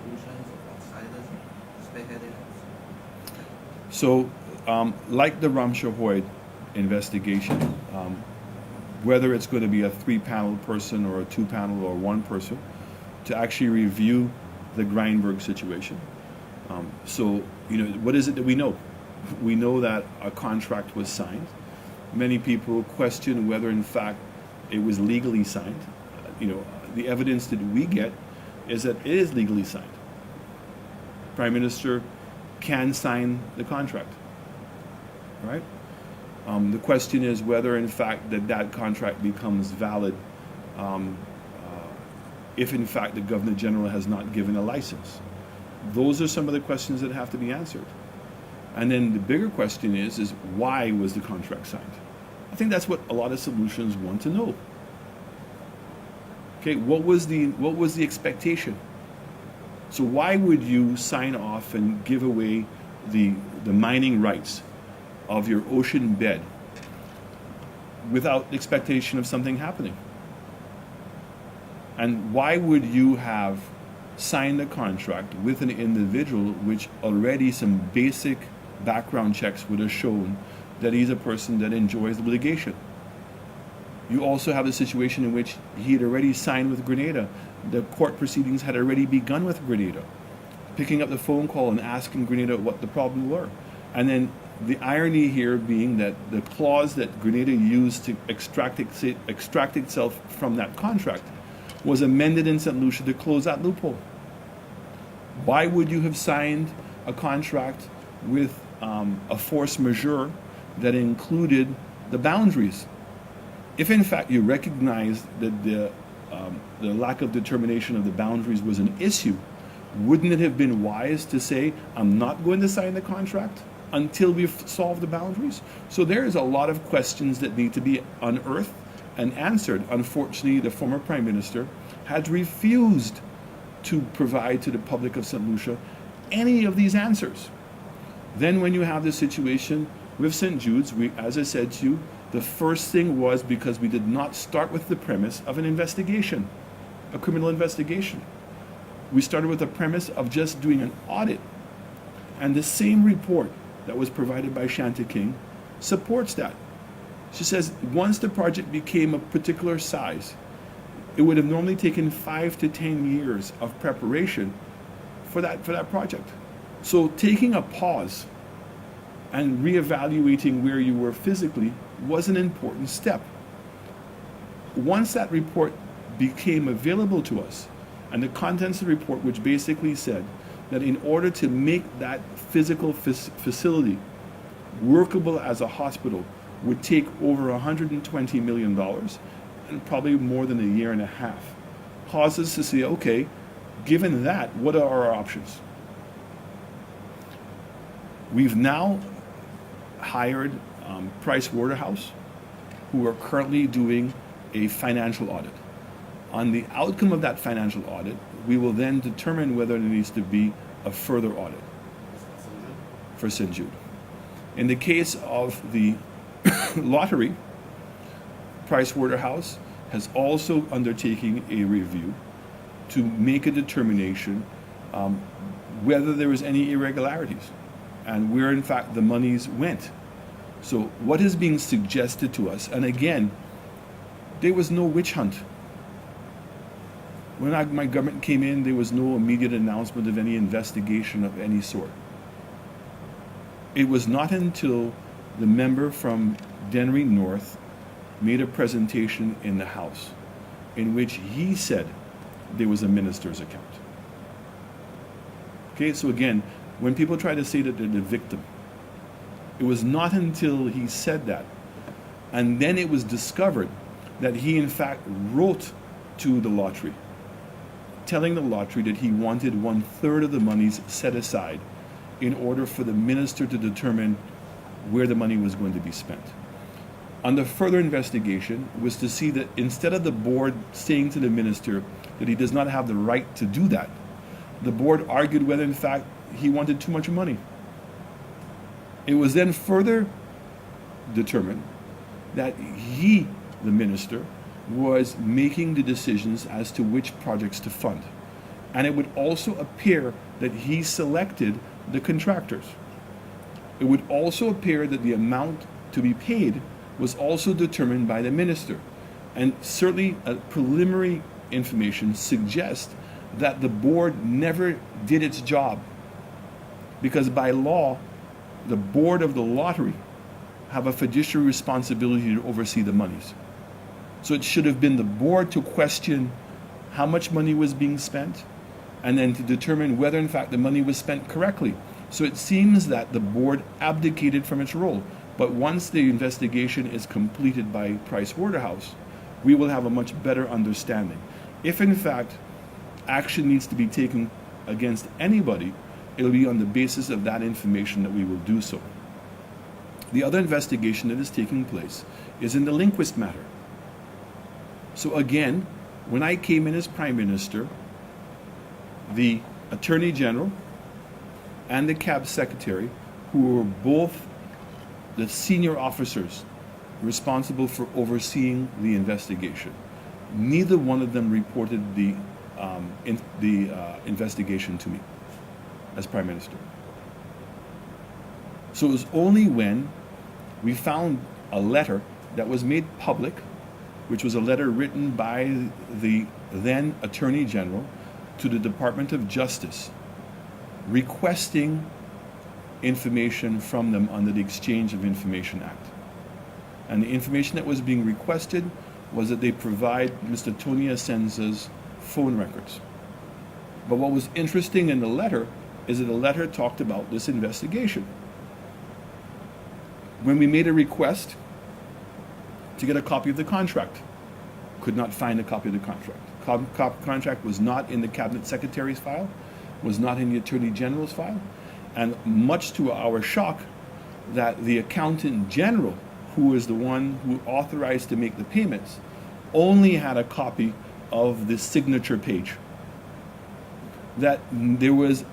conclusions of outsiders spearheading it? So, like the Ramshahoyd investigation, whether it's going to be a 3-panel person or a 2-panel or 1 person, to actually review the Grynberg situation. So, what is it that we know? We know that a contract was signed. Many people question whether, in fact, it was legally signed. The evidence that we get is that it is legally signed. Prime Minister can sign the contract, right? The question is whether, in fact, that contract becomes valid if, in fact, the Governor General has not given a license. Those are some of the questions that have to be answered. And then the bigger question is why was the contract signed? I think that's what a lot of solutions want to know. Okay, what was the expectation? So why would you sign off and give away the mining rights of your ocean bed without expectation of something happening? And why would you have signed a contract with an individual which already some basic background checks would have shown that he's a person that enjoys litigation? You also have a situation in which he had already signed with Grenada. The court proceedings had already begun with Grenada, picking up the phone call and asking Grenada what the problem were. And then the irony here being that the clause that Grenada used to extract itself from that contract was amended in St. Lucia to close that loophole. Why would you have signed a contract with a force majeure that included the boundaries? If in fact you recognized that the lack of determination of the boundaries was an issue, wouldn't it have been wise to say, I'm not going to sign the contract until we've solved the boundaries? So there is a lot of questions that need to be unearthed and answered. Unfortunately, the former Prime Minister had refused to provide to the public of St. Lucia any of these answers. Then when you have the situation with St. Jude's, as I said to you, the first thing was because we did not start with the premise of an investigation, a criminal investigation. We started with the premise of just doing an audit. And the same report that was provided by Shanta King supports that. She says once the project became a particular size, it would have normally taken 5 to 10 years of preparation for that project. So taking a pause and reevaluating where you were physically was an important step. Once that report became available to us, and the contents of the report, which basically said that in order to make that physical facility workable as a hospital would take over $120 million and probably more than a year and a half, caused us to say, okay, given that, what are our options? We've now hired Price Waterhouse, who are currently doing a financial audit. On the outcome of that financial audit, we will then determine whether there needs to be a further audit for St. Jude. In the case of the lottery, Price Waterhouse has also undertaken a review to make a determination whether there was any irregularities and where in fact the monies went. So what is being suggested to us, and again, there was no witch hunt. When my government came in, there was no immediate announcement of any investigation of any sort. It was not until the member from Dennery North made a presentation in the House in which he said there was a minister's account. Okay, so again, when people try to say that they're the victim, it was not until he said that, and then it was discovered that he in fact wrote to the lottery, telling the lottery that he wanted 1/3 of the monies set aside in order for the minister to determine where the money was going to be spent. Under further investigation was to see that instead of the board saying to the minister that he does not have the right to do that, the board argued whether in fact he wanted too much money. It was then further determined that he, the minister, was making the decisions as to which projects to fund. And it would also appear that he selected the contractors. It would also appear that the amount to be paid was also determined by the minister. And certainly preliminary information suggests that the board never did its job, because by law, the board of the lottery have a fiduciary responsibility to oversee the monies. So it should have been the board to question how much money was being spent, and then to determine whether in fact the money was spent correctly. So it seems that the board abdicated from its role. But once the investigation is completed by Price Waterhouse, we will have a much better understanding. If in fact action needs to be taken against anybody, it'll be on the basis of that information that we will do so. The other investigation that is taking place is in the Lindquist matter. So again, when I came in as Prime Minister, the Attorney General and the Cabinet Secretary, who were both the senior officers responsible for overseeing the investigation, neither one of them reported the investigation to me as Prime Minister. So it was only when we found a letter that was made public, which was a letter written by the then Attorney General to the Department of Justice, requesting information from them under the Exchange of Information Act. And the information that was being requested was that they provide Mr. Tony Asenza's phone records. But what was interesting in the letter is that the letter talked about this investigation. When we made a request to get a copy of the contract, could not find a copy of the contract. Contract was not in the Cabinet Secretary's file, was not in the Attorney General's file, and much to our shock, that the Accountant General, who is the one who authorized to make the payments, only had a copy of the signature page. That there was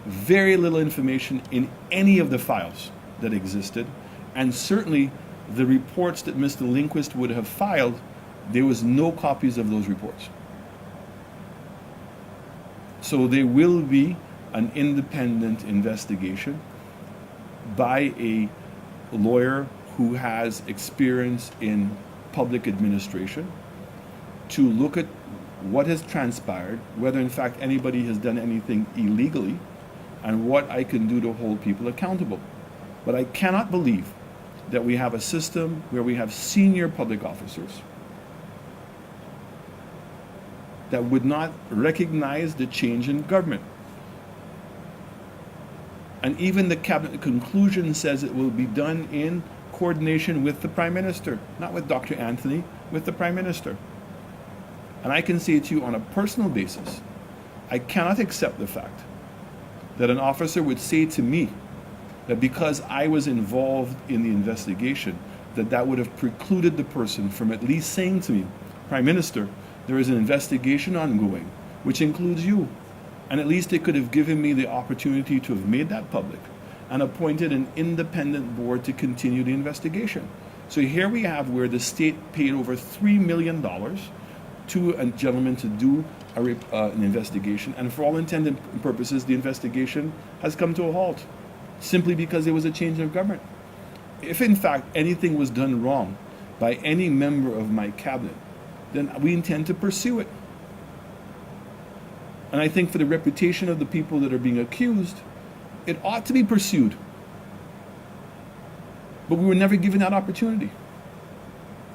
very little information in any of the files that existed, and certainly the reports that Mr. Lindquist would have filed, there was no copies of those reports. So there will be an independent investigation by a lawyer who has experience in public administration to look at what has transpired, whether in fact anybody has done anything illegally, and what I can do to hold people accountable. But I cannot believe that we have a system where we have senior public officers that would not recognize the change in government. And even the cabinet conclusion says it will be done in coordination with the Prime Minister, not with Dr. Anthony, with the Prime Minister. And I can say to you on a personal basis, I cannot accept the fact that an officer would say to me that because I was involved in the investigation, that would have precluded the person from at least saying to me, Prime Minister, there is an investigation ongoing, which includes you. And at least it could have given me the opportunity to have made that public and appointed an independent board to continue the investigation. So here we have where the state paid over $3 million to a gentleman to do an investigation, and for all intents and purposes, the investigation has come to a halt, simply because there was a change of government. If in fact anything was done wrong by any member of my cabinet, then we intend to pursue it. And I think for the reputation of the people that are being accused, it ought to be pursued. But we were never given that opportunity.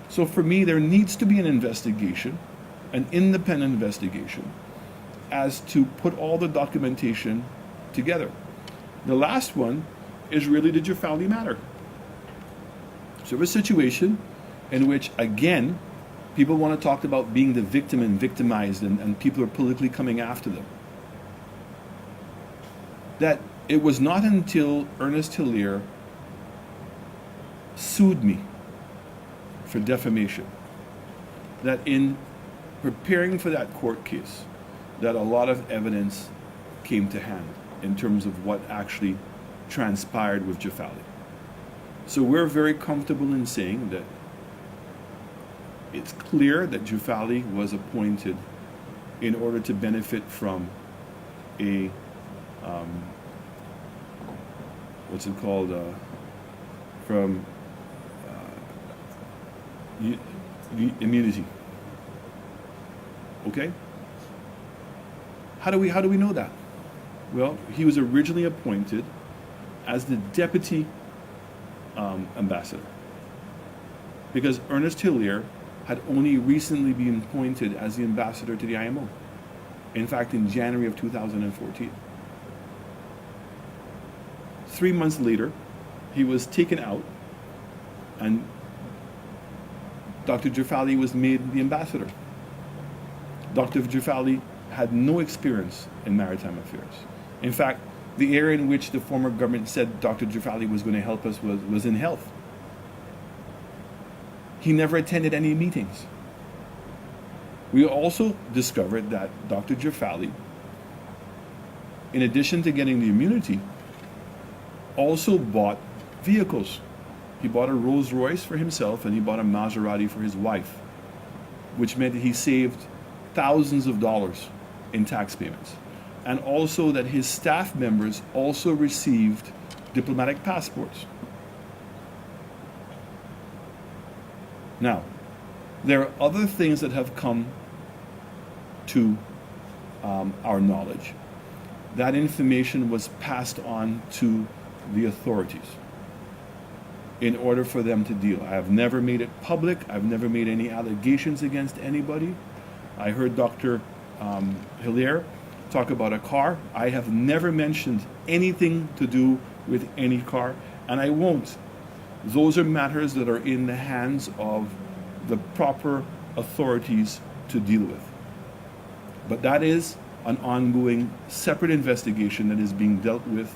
So for me, there needs to be an investigation, an independent investigation, as to put all the documentation together. The last one is really the Juffali matter. So we have a situation in which, again, people want to talk about being the victim and victimized, and people are politically coming after them. That it was not until Ernest Hilaire sued me for defamation that in preparing for that court case, that a lot of evidence came to hand in terms of what actually transpired with Juffali. So we're very comfortable in saying that it's clear that Juffali was appointed in order to benefit from a what's it called, from immunity. Okay? How do we know that? Well, he was originally appointed as the deputy ambassador, because Ernest Hilaire had only recently been appointed as the ambassador to the IMO. In fact, in January of 2014. 3 months later, he was taken out, and Dr. Juffali was made the ambassador. Dr. Juffali had no experience in maritime affairs. In fact, the area in which the former government said Dr. Juffali was going to help us was in health. He never attended any meetings. We also discovered that Dr. Juffali, in addition to getting the immunity, also bought vehicles. He bought a Rolls Royce for himself, and he bought a Maserati for his wife, which meant that he saved thousands of dollars in tax payments. And also that his staff members also received diplomatic passports. Now, there are other things that have come to our knowledge. That information was passed on to the authorities in order for them to deal. I have never made it public. I've never made any allegations against anybody. I heard Dr. Hilaire talk about a car. I have never mentioned anything to do with any car, and I won't. Those are matters that are in the hands of the proper authorities to deal with. But that is an ongoing separate investigation that is being dealt with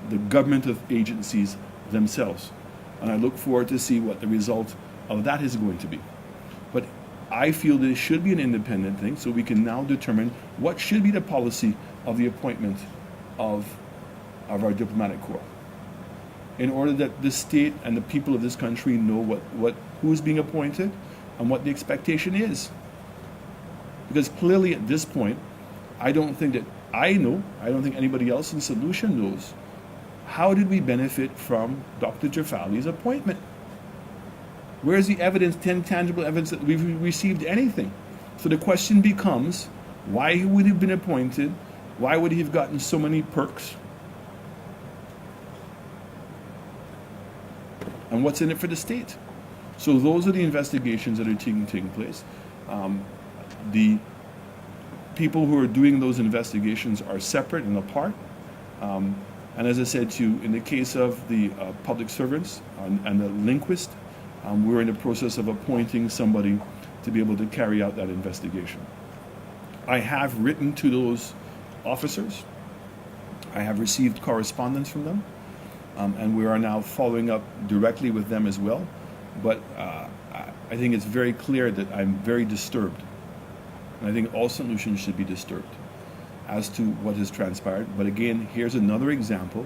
the government of agencies themselves. And I look forward to see what the result of that is going to be. But I feel that it should be an independent thing, so we can now determine what should be the policy of the appointment of our diplomatic corps, in order that the state and the people of this country know who is being appointed and what the expectation is. Because clearly at this point, I don't think that I know, I don't think anybody else in Solution knows, how did we benefit from Dr. Juffali's appointment? Where is the evidence, tangible evidence that we've received anything? So the question becomes, why would he have been appointed? Why would he have gotten so many perks? And what's in it for the state? So those are the investigations that are taking place. The people who are doing those investigations are separate and apart. And as I said to you, in the case of the public servants and the Lindquist, we're in the process of appointing somebody to be able to carry out that investigation. I have written to those officers. I have received correspondence from them, and we are now following up directly with them as well. But I think it's very clear that I'm very disturbed. And I think all solutions should be disturbed as to what has transpired. But again, here's another example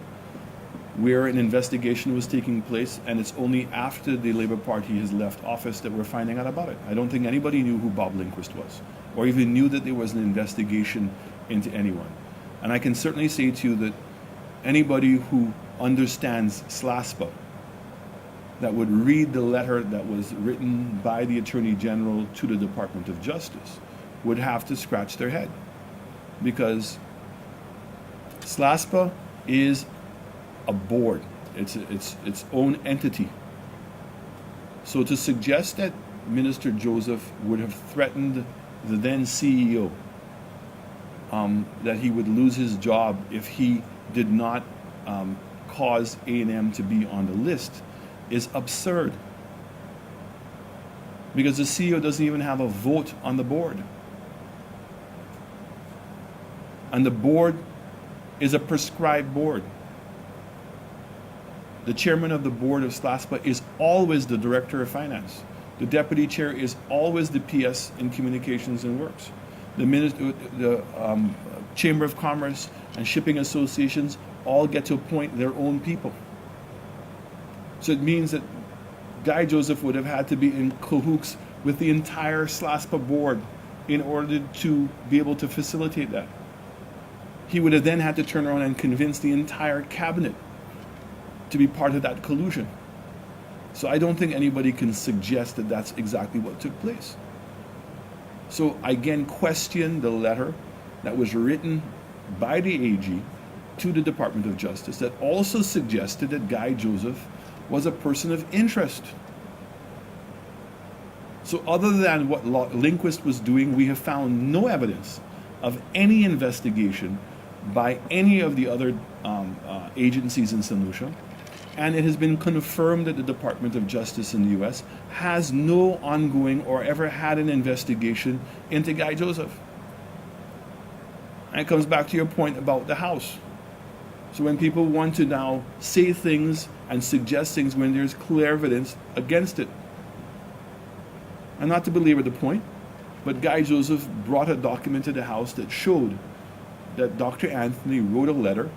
where an investigation was taking place, and it's only after the Labour Party has left office that we're finding out about it. I don't think anybody knew who Bob Lindquist was, or even knew that there was an investigation into anyone. And I can certainly say to you that anybody who understands SLASPA, that would read the letter that was written by the Attorney General to the Department of Justice, would have to scratch their head. Because SLASPA is a board. It's its own entity. So to suggest that Minister Joseph would have threatened the then CEO, that he would lose his job if he did not cause A&M to be on the list, is absurd. Because the CEO doesn't even have a vote on the board. And the board is a prescribed board. The chairman of the board of SLASPA is always the director of finance. The deputy chair is always the PS in communications and works. The Chamber of Commerce and shipping associations all get to appoint their own people. So it means that Guy Joseph would have had to be in cahoots with the entire SLASPA board in order to be able to facilitate that. He would have then had to turn around and convince the entire cabinet to be part of that collusion. So I don't think anybody can suggest that that's exactly what took place. So I again question the letter that was written by the AG to the Department of Justice that also suggested that Guy Joseph was a person of interest. So other than what Lindquist was doing, we have found no evidence of any investigation by any of the other agencies in St. Lucia. And it has been confirmed that the Department of Justice in the U.S. has no ongoing or ever had an investigation into Guy Joseph. And it comes back to your point about the house. So when people want to now say things and suggest things when there's clear evidence against it. And not to belabor the point, but Guy Joseph brought a document to the house that showed that Dr. Anthony wrote a letter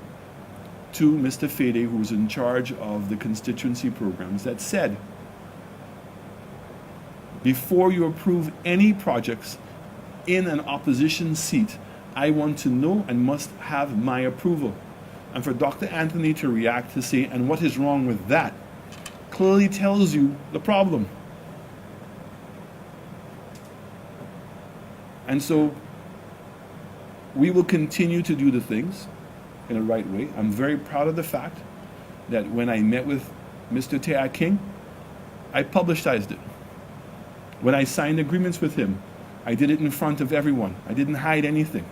to Mr. Fede, who was in charge of the constituency programs, that said, before you approve any projects in an opposition seat, I want to know and must have my approval. And for Dr. Anthony to react to say, and what is wrong with that, clearly tells you the problem. And so we will continue to do the things in the right way. I'm very proud of the fact that when I met with Mr. Tea King, I publicized it. When I signed agreements with him, I did it in front of everyone. I didn't hide anything.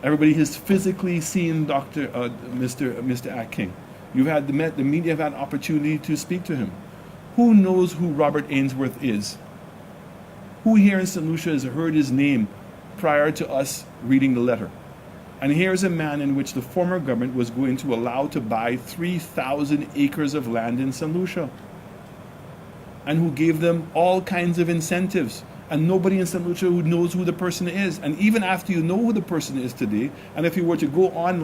Everybody has physically seen Mr. King. You've had the media have had an opportunity to speak to him. Who knows who Robert Ainsworth is? Who here in St. Lucia has heard his name prior to us reading the letter? And here's a man in which the former government was going to allow to buy 3,000 acres of land in St. Lucia, and who gave them all kinds of incentives. And nobody in St. Lucia who knows who the person is. And even after you know who the person is today, and if you were to go online